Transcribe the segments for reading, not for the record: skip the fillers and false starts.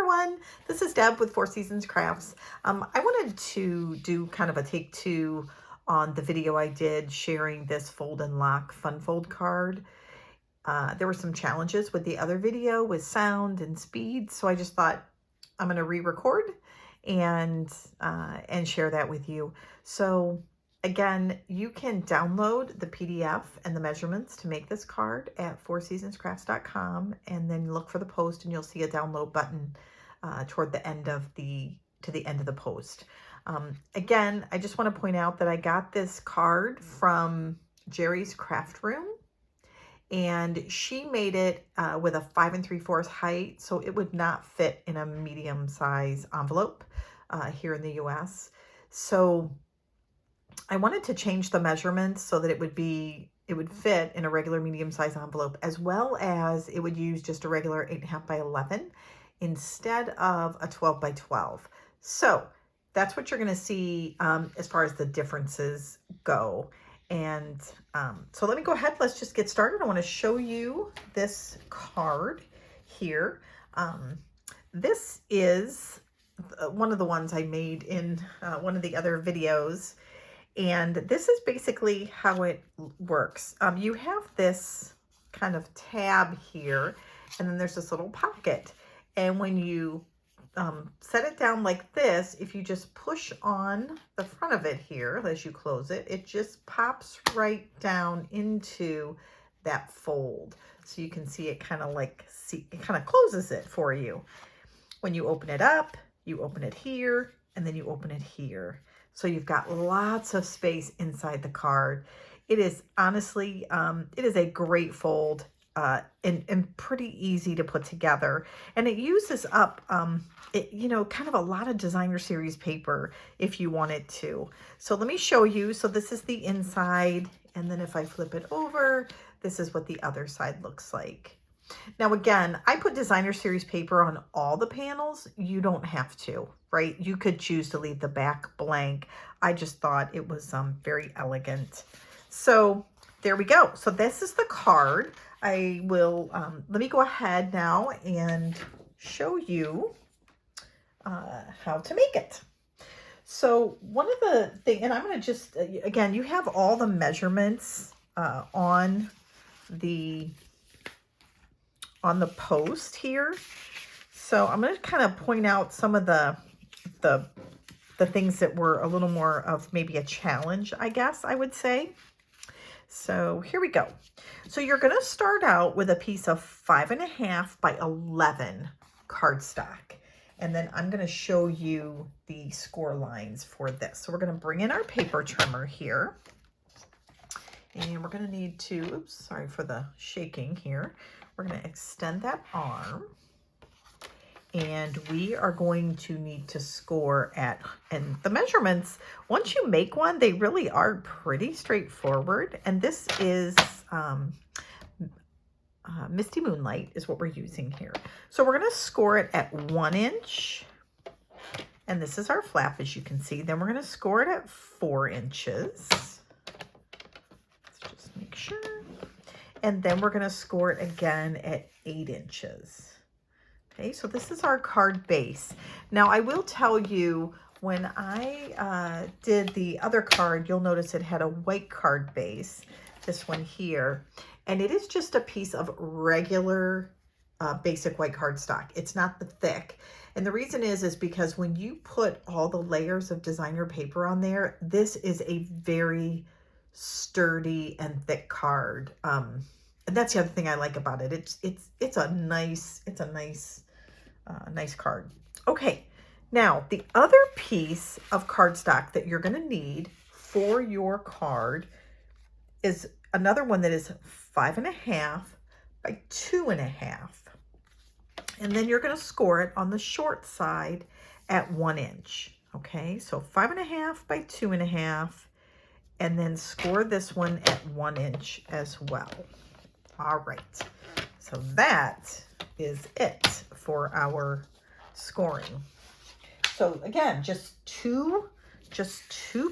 everyone, this is Deb with 4 Seasons Crafts. I wanted to do kind of a take two on the video I did sharing this fold and lock fun fold card. There were some challenges with the other video with sound and speed, so I just thought I'm going to re-record and share that with you. So again, you can download the PDF and the measurements to make this card at 4seasonscrafts.com, and then look for the post and you'll see a download button toward the end of the post. Again, I just want to point out that I got this card from Jerry's Craft Room, and she made it with a 5 3/4 height, so it would not fit in a medium size envelope here in the US. So I wanted to change the measurements so that it would fit in a regular medium size envelope, as well as it would use just a regular 8.5 by 11 instead of a 12 by 12. So that's what you're going to see as far as the differences go. And so let me go ahead. Let's just get started. I want to show you this card here. This is one of the ones I made in one of the other videos. And this is basically how it works. You have this kind of tab here, and then there's this little pocket. And when you set it down like this, if you just push on the front of it here, as you close it, it just pops right down into that fold. So you can see it kind of it kind of closes it for you. When you open it up, you open it here, and then you open it here. So you've got lots of space inside the card. It is honestly, it is a great fold and pretty easy to put together. And it uses up, kind of a lot of designer series paper if you wanted to. So let me show you. So this is the inside. And then if I flip it over, this is what the other side looks like. Now, again, I put designer series paper on all the panels. You don't have to, right? You could choose to leave the back blank. I just thought it was very elegant. So there we go. So this is the card. I will, let me go ahead now and show you how to make it. So one of the things, and I'm going to just, again, you have all the measurements on the post here. So I'm going to kind of point out some of the things that were a little more of maybe a challenge, I guess I would say. So here we go. So you're going to start out with a piece of 5.5 by 11 cardstock. And then I'm going to show you the score lines for this. So we're going to bring in our paper trimmer here. And we're going to need to, oops, sorry for the shaking here. We're going to extend that arm, and we are going to need to score at, and the measurements, once you make one, they really are pretty straightforward. And this is Misty Moonlight is what we're using here. So we're going to score it at 1 inch, and this is our flap, as you can see. Then we're going to score it at 4 inches. Let's just make sure. And then we're going to score it again at 8 inches. Okay, so this is our card base. Now, I will tell you, when I did the other card, you'll notice it had a white card base, this one here. And it is just a piece of regular basic white cardstock. It's not the thick. And the reason is because when you put all the layers of designer paper on there, this is a very sturdy and thick card. And that's the other thing I like about it. It's a nice card. Okay, now the other piece of cardstock that you're going to need for your card is another one that is 5.5 by 2.5, and then you're going to score it on the short side at 1 inch. Okay, so 5.5 by 2.5. And then score this one at 1 inch as well. All right, so that is it for our scoring. So again, just two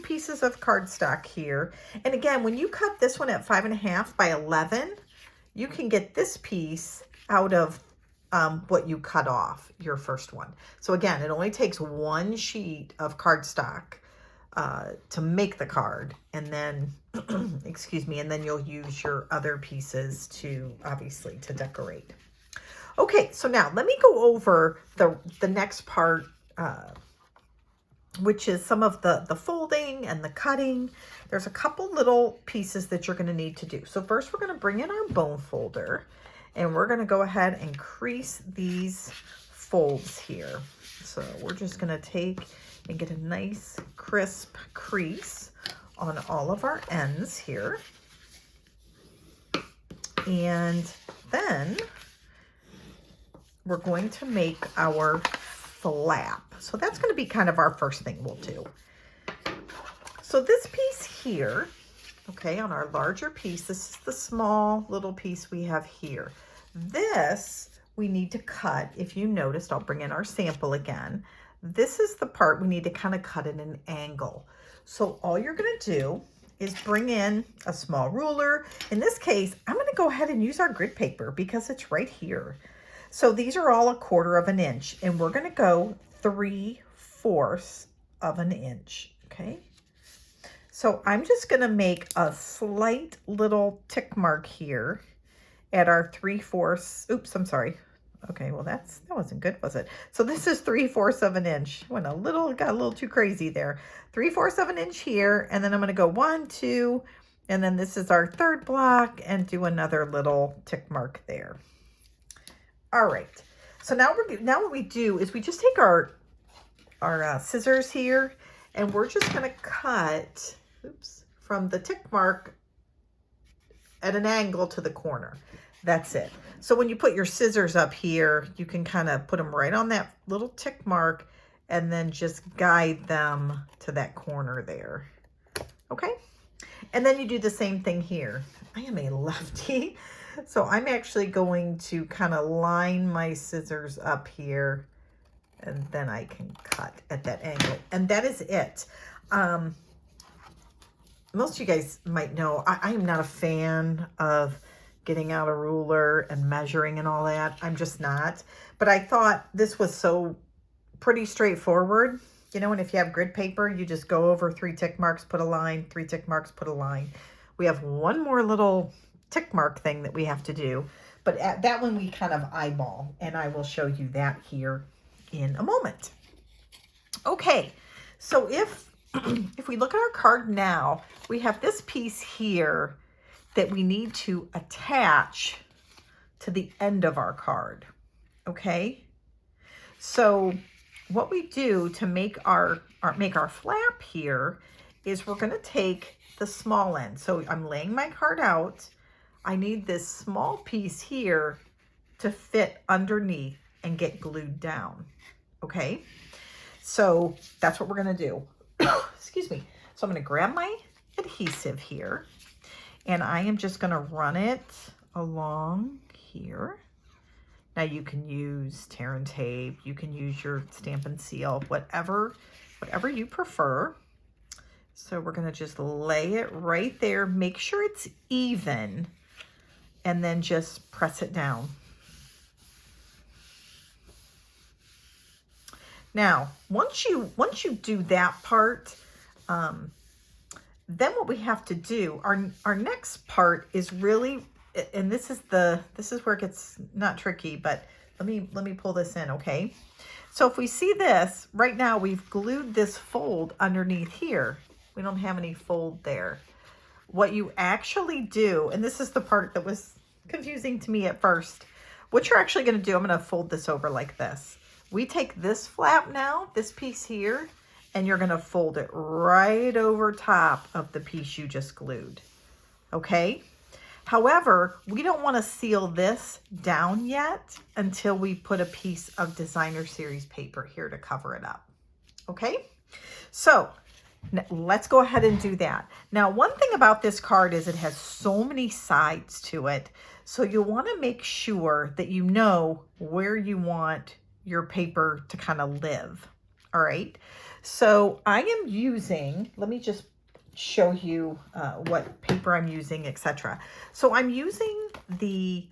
pieces of cardstock here. And again, when you cut this one at 5.5 by 11, you can get this piece out of what you cut off your first one. So again, it only takes one sheet of cardstock to make the card, and then excuse me, and then you'll use your other pieces to obviously to decorate. Okay, so now let me go over the next part, which is some of the folding and the cutting. There's a couple little pieces that you're going to need to do. So first we're going to bring in our bone folder, and we're going to go ahead and crease these folds here. So we're just going to take and get a nice crisp crease on all of our ends here. And then we're going to make our flap. So that's going to be kind of our first thing we'll do. So this piece here, okay, on our larger piece, this is the small little piece we have here. This we need to cut. If you noticed, I'll bring in our sample again. This is the part we need to kind of cut at an angle. So all you're going to do is bring in a small ruler. In this case, I'm going to go ahead and use our grid paper because it's right here. So these are all 1/4 of an inch, and we're going to go 3/4 of an inch, okay? So I'm just going to make a slight little tick mark here at our 3/4. Oops, I'm sorry. Okay, well that wasn't good, was it? So this is 3/4 of an inch. Got a little too crazy there. 3/4 of an inch here, and then I'm going to go 1, 2, and then this is our third block, and do another little tick mark there. All right. So now what we do is we just take our scissors here, and we're just going to cut, oops, from the tick mark at an angle to the corner. That's it. So when you put your scissors up here, you can kind of put them right on that little tick mark and then just guide them to that corner there. Okay? And then you do the same thing here. I am a lefty, so I'm actually going to kind of line my scissors up here, and then I can cut at that angle. And that is it. Most of you guys might know I am not a fan of getting out a ruler and measuring and all that. I'm just not. But I thought this was so pretty straightforward. You know, and if you have grid paper, you just go over 3 tick marks, put a line, 3 tick marks, put a line. We have one more little tick mark thing that we have to do. But at that one we kind of eyeball, and I will show you that here in a moment. Okay, so if we look at our card now, we have this piece here that we need to attach to the end of our card, okay? So what we do to make our flap here is we're gonna take the small end. So I'm laying my card out. I need this small piece here to fit underneath and get glued down, okay? So that's what we're gonna do. Excuse me. So I'm gonna grab my adhesive here, and I am just going to run it along here. Now you can use tear and tape, you can use your Stampin' Seal, whatever you prefer. So we're going to just lay it right there, make sure it's even, and then just press it down. Now, once you do that part, then what we have to do, our next part is really, and this is where it gets not tricky, but let me pull this in, okay? So if we see this, right now we've glued this fold underneath here. We don't have any fold there. What you actually do, and this is the part that was confusing to me at first, what you're actually gonna do, I'm gonna fold this over like this. We take this flap now, this piece here, and you're gonna fold it right over top of the piece you just glued, okay? However, we don't wanna seal this down yet until we put a piece of designer series paper here to cover it up, okay? So let's go ahead and do that. Now, one thing about this card is it has so many sides to it, so you wanna make sure that you know where you want your paper to kind of live, all right? So I am using, let me just show you what paper I'm using, etc. So I'm using the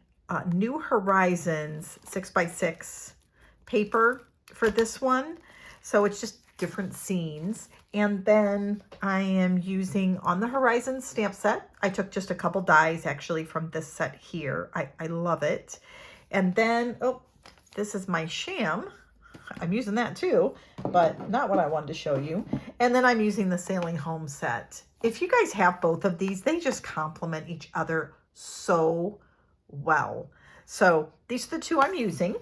New Horizons 6x6 paper for this one. So it's just different scenes. And then I am using On the Horizon stamp set. I took just a couple dies actually from this set here. I love it. And then, oh, this is my sham. I'm using that too, but not what I wanted to show you. And then I'm using the Sailing Home set. If you guys have both of these, they just complement each other so well. So these are the two I'm using.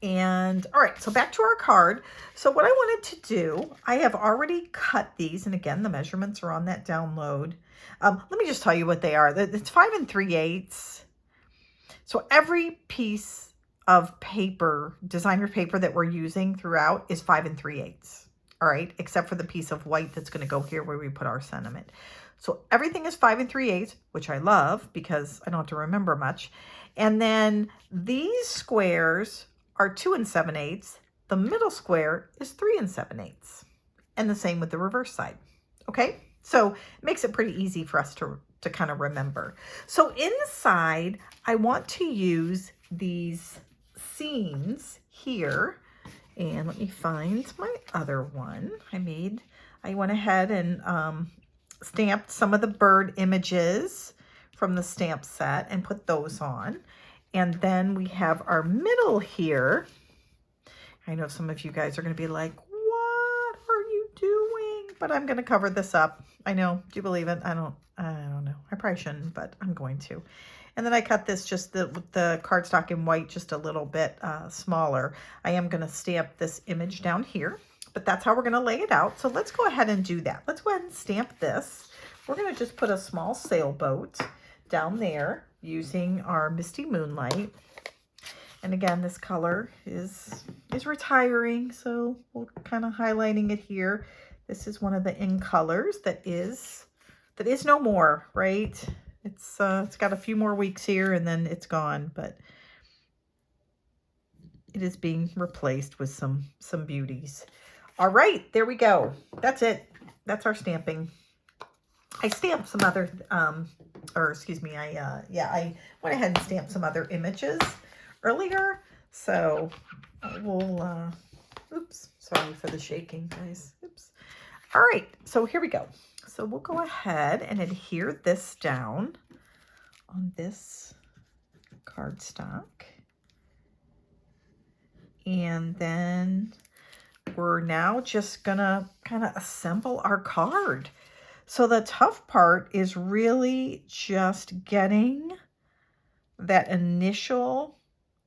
And all right, so back to our card. So what I wanted to do, I have already cut these. And again, the measurements are on that download. Let me just tell you what they are. It's 5 3/8. So every piece of paper, designer paper that we're using throughout is 5 3/8. All right, except for the piece of white that's going to go here where we put our sentiment. So everything is 5 3/8, which I love because I don't have to remember much. And then these squares are 2 7/8. The middle square is 3 7/8. And the same with the reverse side. Okay, so it makes it pretty easy for us to kind of remember. So inside, I want to use these scenes here. And let me find my other one. I went ahead and stamped some of the bird images from the stamp set and put those on. And then we have our middle here. I know some of you guys are going to be like, what are you doing? But I'm going to cover this up. I know. Do you believe it? I don't know. I probably shouldn't, but I'm going to. And then I cut this just with the cardstock in white just a little bit smaller. I am going to stamp this image down here, but that's how we're going to lay it out. So let's go ahead and do that. Let's go ahead and stamp this. We're going to just put a small sailboat down there using our Misty Moonlight. And again, this color is retiring, so we're kind of highlighting it here. This is one of the in colors that is no more, right? It's got a few more weeks here and then it's gone, but it is being replaced with some beauties. All right, there we go. That's it. That's our stamping. I stamped some other, I went ahead and stamped some other images earlier. So we'll, oops, sorry for the shaking, guys. Oops. All right, so here we go. So we'll go ahead and adhere this down on this cardstock. And then we're now just gonna kind of assemble our card. So the tough part is really just getting that initial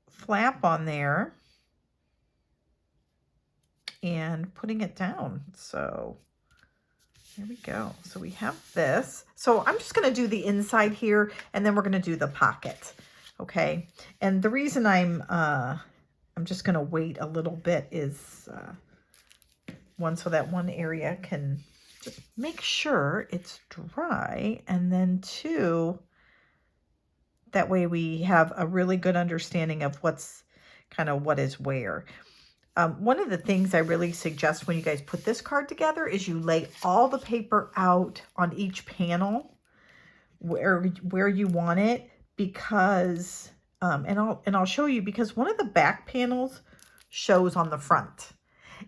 flap on there and putting it down. So there we go. So we have this. So I'm just going to do the inside here and then we're going to do the pocket. Okay. And the reason I'm just going to wait a little bit is one, so that one area can just make sure it's dry. And then two, that way we have a really good understanding of what is where. One of the things I really suggest when you guys put this card together is you lay all the paper out on each panel where you want it, because and I'll show you, because one of the back panels shows on the front.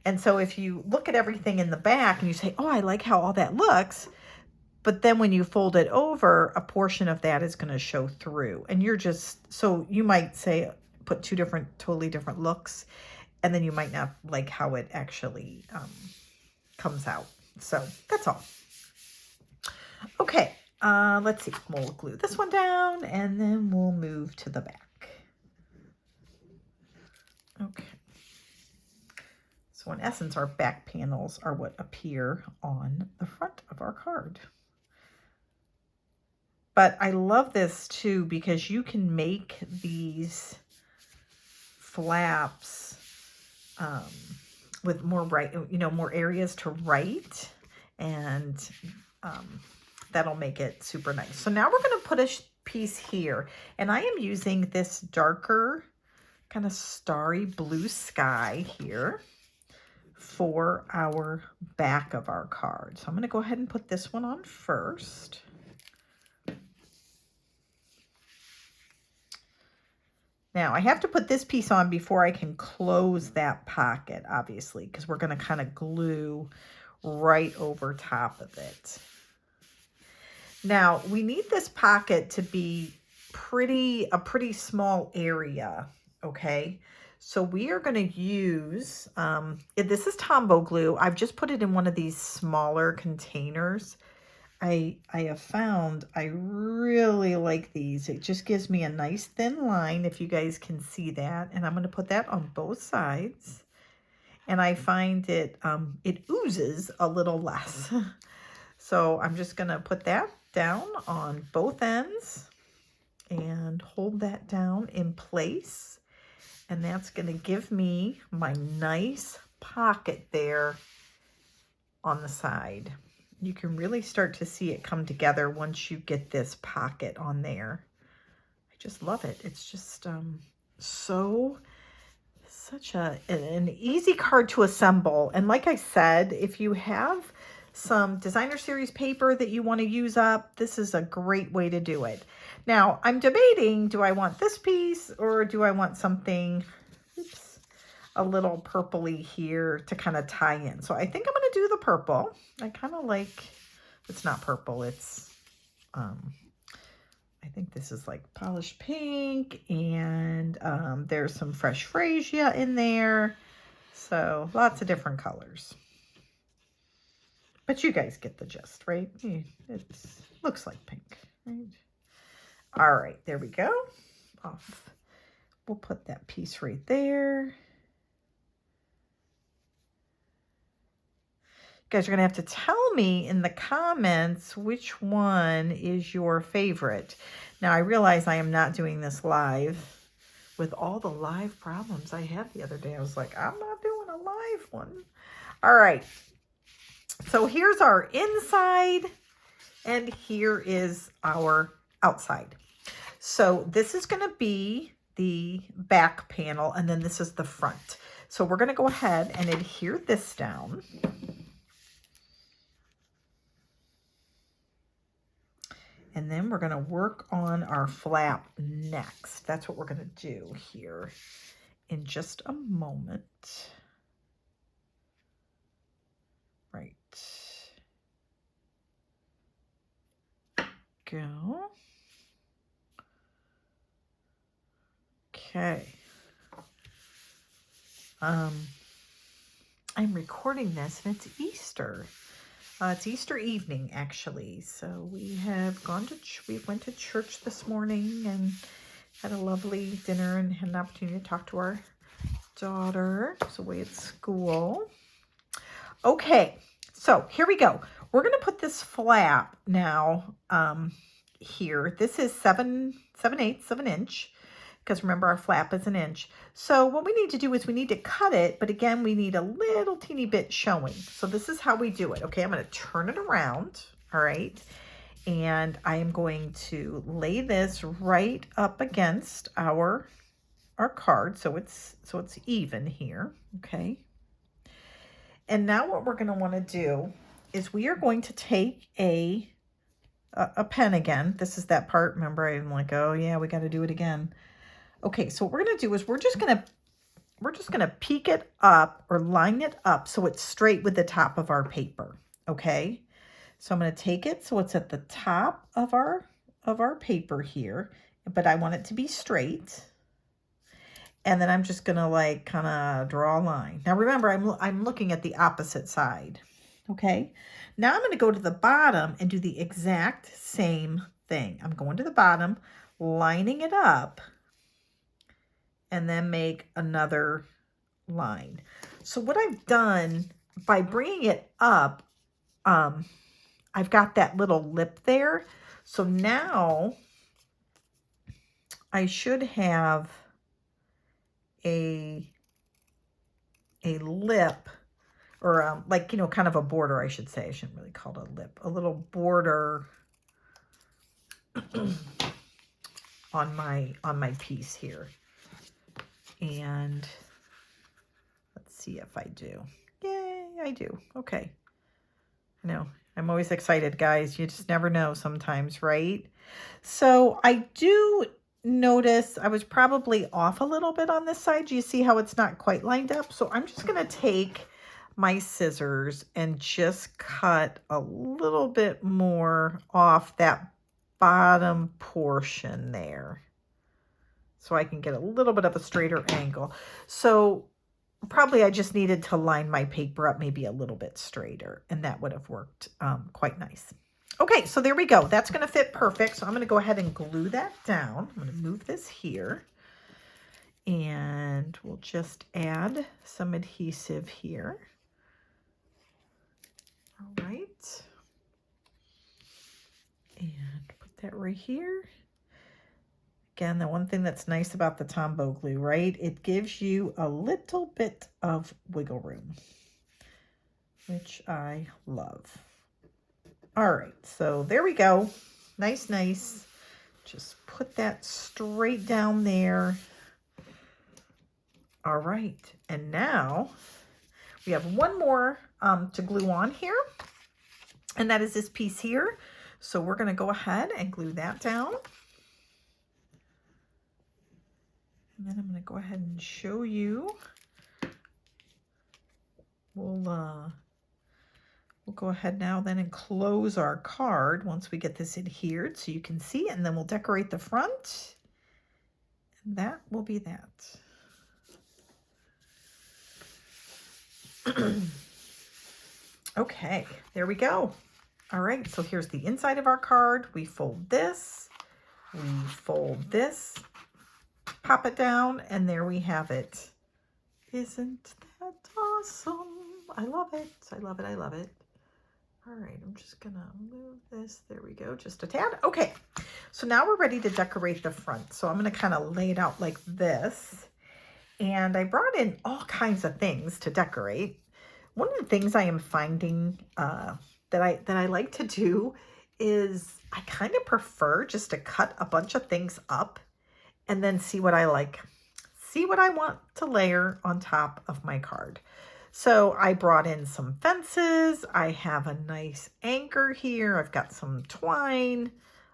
And so if you look at everything in the back and you say, oh, I like how all that looks, but then when you fold it over, a portion of that is going to show through. And so you might say, put two totally different looks, and then you might not like how it actually comes out. So that's all. Okay, let's see. We'll glue this one down, and then we'll move to the back. Okay. So in essence, our back panels are what appear on the front of our card. But I love this too, because you can make these flaps with more more areas to write, and that'll make it super nice. So now we're going to put a piece here, and I am using this darker kind of starry blue sky here for our back of our card. So I'm going to go ahead and put this one on first. Now I have to put this piece on before I can close that pocket, obviously, because we're going to kind of glue right over top of it. Now we need this pocket to be a pretty small area, okay? So we are going to use, this is Tombow glue. I've just put it in one of these smaller containers. I have found I really like these. It just gives me a nice thin line, if you guys can see that. And I'm going to put that on both sides. And I find it, it oozes a little less. So I'm just going to put that down on both ends and hold that down in place. And that's going to give me my nice pocket there on the side. You can really start to see it come together once you get this pocket on there. I just love it. It's just such an easy card to assemble. And like I said, if you have some designer series paper that you want to use up, this is a great way to do it. Now I'm debating, do I want this piece or do I want something, a little purpley here to kind of tie in? So I think I'm going to do the purple. I kind of like, it's not purple, it's I think this is like polished pink, and there's some fresh freesia in there. So lots of different colors. But you guys get the gist, right? It looks like pink, right? All right, there we go. Off. We'll put that piece right there. You guys are going to have to tell me in the comments which one is your favorite. Now, I realize I am not doing this live. With all the live problems I had the other day, I was like, I'm not doing a live one. All right. So here's our inside, and here is our outside. So this is going to be the back panel, and then this is the front. So we're going to go ahead and adhere this down. And then we're going to work on our flap next. That's what we're going to do here in just a moment. Right. Go. Okay. I'm recording this and it's Easter. It's Easter evening, actually. So we went to church this morning and had a lovely dinner and had an opportunity to talk to our daughter who's away at school. Okay, so here we go. We're going to put this flap now here. This is 7/8 of an inch, because remember our flap is an inch. So what we need to do is we need to cut it, but again, we need a little teeny bit showing. So this is how we do it. Okay, I'm going to turn it around, all right? And I am going to lay this right up against our card, so it's even here, okay? And now what we're going to want to do is we are going to take a pen again. This is that part. Remember, I'm like, oh yeah, we got to do it again. Okay, so what we're going to do is we're just going to peek it up or line it up so it's straight with the top of our paper, okay? So I'm going to take it so it's at the top of our paper here, but I want it to be straight. And then I'm just going to like kind of draw a line. Now remember, I'm looking at the opposite side, okay? Now I'm going to go to the bottom and do the exact same thing. I'm going to the bottom, lining it up, and then make another line. So what I've done by bringing it up, I've got that little lip there. So now I should have a lip, or like, you know, kind of a border, I should say. I shouldn't really call it a lip. A little border on my piece here. And let's see if I do. Yay, I do. Okay. I know. I'm always excited, guys. You just never know sometimes, right? So I do notice I was probably off a little bit on this side. You see how it's not quite lined up? So I'm just going to take my scissors and just cut a little bit more off that bottom portion there, so I can get a little bit of a straighter angle. So probably I just needed to line my paper up maybe a little bit straighter, and that would have worked quite nice. Okay, so there we go. That's going to fit perfect. So I'm going to go ahead and glue that down. I'm going to move this here, and we'll just add some adhesive here. All right. And put that right here. Again, the one thing that's nice about the Tombow glue, right? It gives you a little bit of wiggle room, which I love. All right, so there we go. Nice, nice. Just put that straight down there. All right, and now we have one more to glue on here, and that is this piece here. So we're going to go ahead and glue that down. And then I'm going to go ahead and show you. We'll go ahead now then and close our card once we get this adhered so you can see it, and then we'll decorate the front. And that will be that. Okay, there we go. All right, so here's the inside of our card. We fold this, pop it down, and there we have it. Isn't that awesome? I love it. I love it. I love it. All right, I'm just gonna move this. There we go, just a tad. Okay, so now we're ready to decorate the front. So I'm gonna kind of lay it out like this. And I brought in all kinds of things to decorate. One of the things I am finding that I like to do is I kind of prefer just to cut a bunch of things up and then see what I like, see what I want to layer on top of my card. So I brought in some fences. I have a nice anchor here. I've got some twine,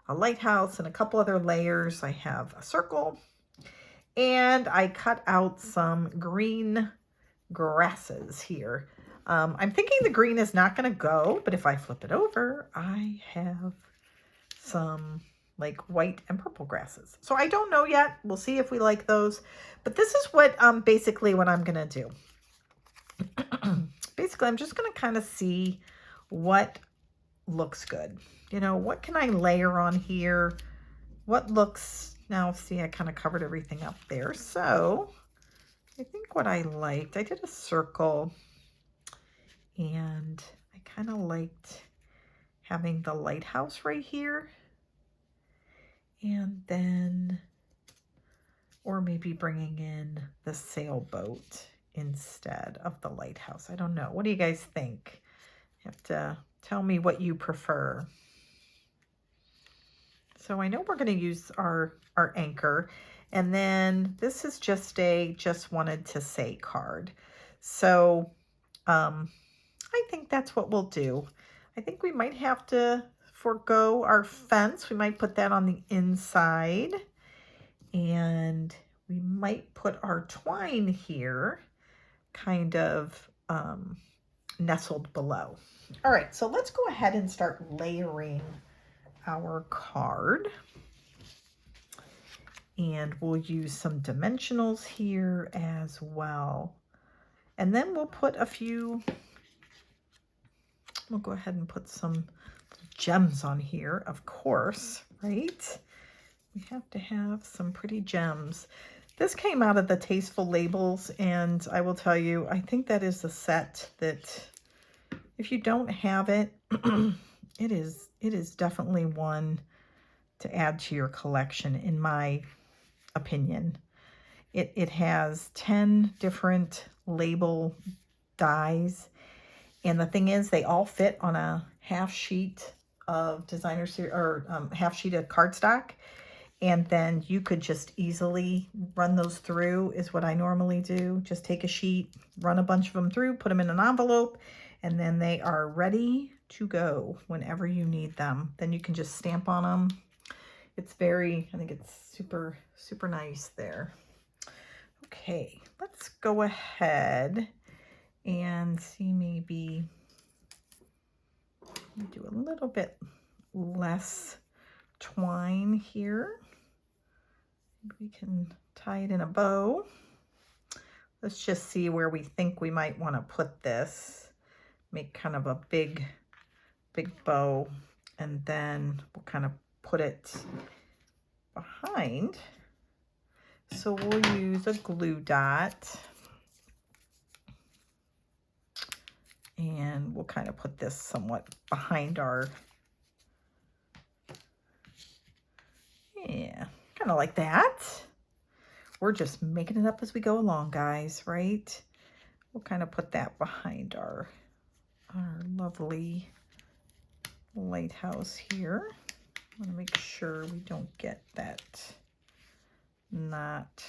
a lighthouse, and a couple other layers. I have a circle, and I cut out some green grasses here. I'm thinking the green is not going to go, but if I flip it over, I have some like white and purple grasses. So I don't know yet. We'll see if we like those. But this is what basically what I'm going to do. Basically, I'm just going to kind of see what looks good. You know, what can I layer on here? What looks, now see, I kind of covered everything up there. So I think what I liked, I did a circle, and I kind of liked having the lighthouse right here. And then, or maybe bringing in the sailboat instead of the lighthouse. I don't know. What do you guys think? You have to tell me what you prefer. So I know we're going to use our anchor. And then this is just a just wanted to say card. So I think that's what we'll do. I think we might have to forego our fence. We might put that on the inside. And we might put our twine here kind of nestled below. All right, so let's go ahead and start layering our card. And we'll use some dimensionals here as well. And then we'll put a few, we'll go ahead and put some gems on here, of course, right? We have to have some pretty gems. This came out of the Tasteful Labels, and I will tell you, I think that is a set that if you don't have it, it is definitely one to add to your collection, in my opinion. It has 10 different label dies, and the thing is, they all fit on a half sheet of designer series, or half sheet of cardstock. And then you could just easily run those through, is what I normally do. Just take a sheet, run a bunch of them through, put them in an envelope, and then they are ready to go whenever you need them. Then you can just stamp on them It's very, I think it's super, super nice there. Okay, let's go ahead and see, maybe do a little bit less twine here. We can tie it in a bow. Let's just see where we think we might want to put this. Make kind of a big bow, and then we'll kind of put it behind. So we'll use a glue dot, and we'll kind of put this somewhat behind our, yeah, kind of like that. We're just making it up as we go along, guys, right? We'll kind of put that behind our lovely lighthouse here. I want to make sure we don't get that knot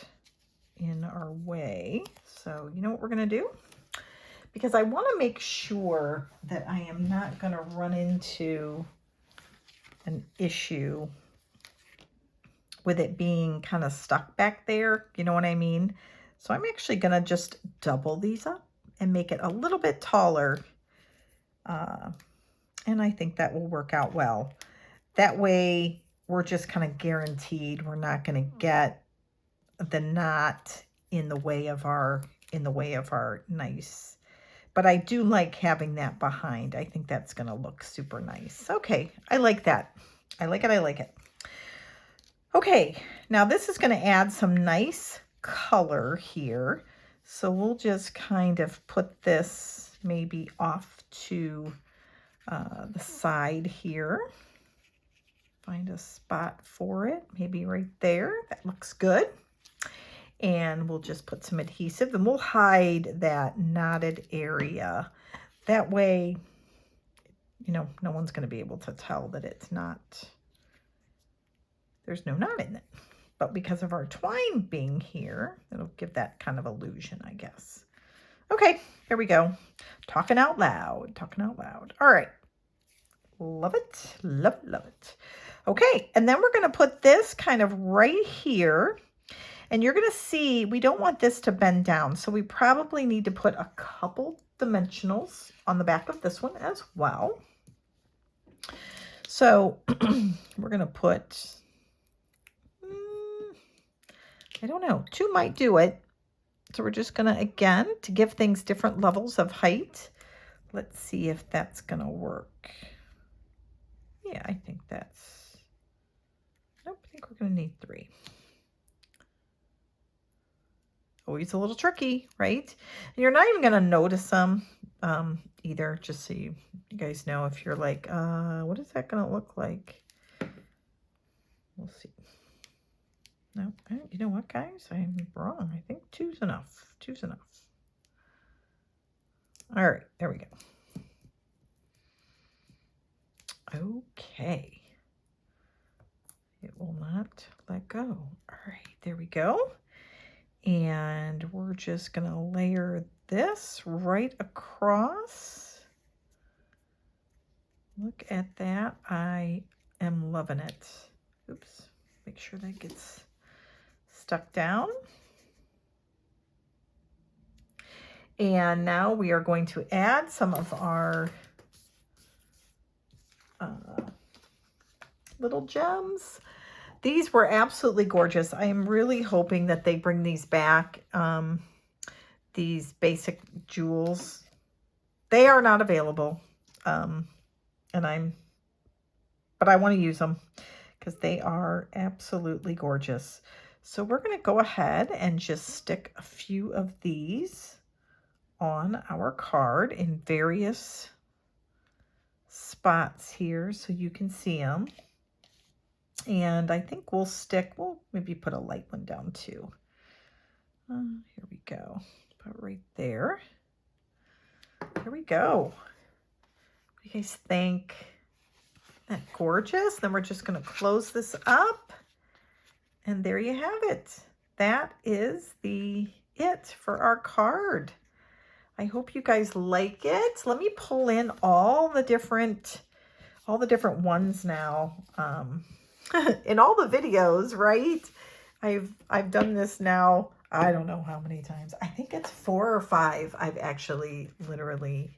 in our way. So you know what we're going to do? Because I want to make sure that I am not going to run into an issue with it being kind of stuck back there. You know what I mean? So I'm actually going to just double these up and make it a little bit taller. And I think that will work out well. That way we're just kind of guaranteed we're not going to get the knot in the way of our nice. But I do like having that behind. I think that's going to look super nice. Okay, I like that. I like it. I like it. Okay, now this is going to add some nice color here. So we'll just kind of put this maybe off to the side here. Find a spot for it, maybe right there. That looks good. And we'll just put some adhesive, and we'll hide that knotted area. That way, you know, no one's going to be able to tell that it's not, there's no knot in it. But because of our twine being here, it'll give that kind of illusion, I guess. Okay, there we go. Talking out loud, talking out loud. All right. Love it, love it, love it. Okay, and then we're going to put this kind of right here. And you're going to see, we don't want this to bend down. So we probably need to put a couple dimensionals on the back of this one as well. So we're going to put, I don't know, 2 might do it. So we're just going to, again, to give things different levels of height. Let's see if that's going to work. Yeah, I think that's, nope, I think we're going to need 3. Always a little tricky, right? And you're not even going to notice them either, just so you guys know if you're like, what is that going to look like? We'll see. No, you know what, guys? I'm wrong. I think 2's enough. 2's enough. All right, there we go. Okay. It will not let go. All right, there we go. And we're just going to layer this right across. Look at that. I am loving it. Oops. Make sure that gets stuck down. And now we are going to add some of our little gems. These were absolutely gorgeous. I am really hoping that they bring these back, these basic jewels. They are not available, but I want to use them because they are absolutely gorgeous. So we're going to go ahead and just stick a few of these on our card in various spots here so you can see them. And I think we'll maybe put a light one down too. Here we go. Put it right there. There we go. What do you guys think? Isn't that gorgeous? Then we're just going to close this up. And there you have it. That is it for our card. I hope you guys like it. Let me pull in all the different ones now. in all the videos, right? I've done this now, I don't know how many times. I think it's 4 or 5 I've actually literally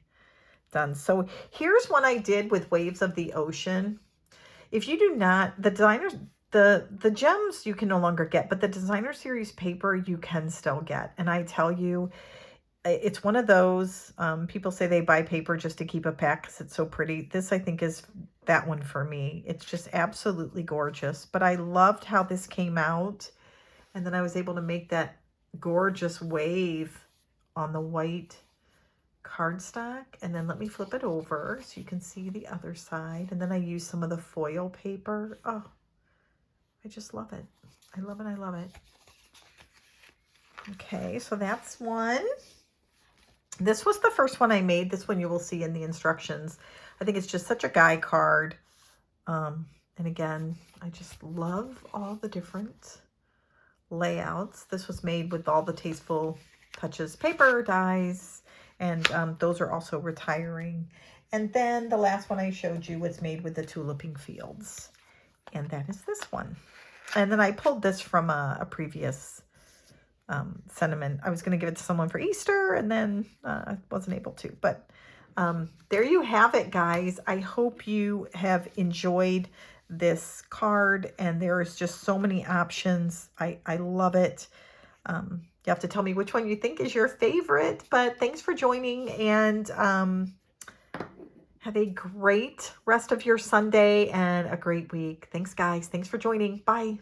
done. So here's one I did with Waves of the Ocean. If you do not, the designers, the gems you can no longer get, but the designer series paper you can still get. And I tell you, it's one of those, people say they buy paper just to keep a pack because it's so pretty. This, I think, is that one for me. It's just absolutely gorgeous. But I loved how this came out. And then I was able to make that gorgeous wave on the white cardstock. And then let me flip it over so you can see the other side. And then I use some of the foil paper. Oh, I just love it. I love it. I love it. Okay, so that's one. This was the first one I made. This one you will see in the instructions. I think it's just such a guy card. And again, I just love all the different layouts. This was made with all the Tasteful Touches paper, dies, and those are also retiring. And then the last one I showed you was made with the Tuliping Fields. And that is this one. And then I pulled this from a previous sentiment. I was going to give it to someone for Easter, and then I wasn't able to. But there you have it, guys. I hope you have enjoyed this card, and there is just so many options. I love it. You have to tell me which one you think is your favorite, but thanks for joining, and have a great rest of your Sunday and a great week. Thanks, guys. Thanks for joining. Bye.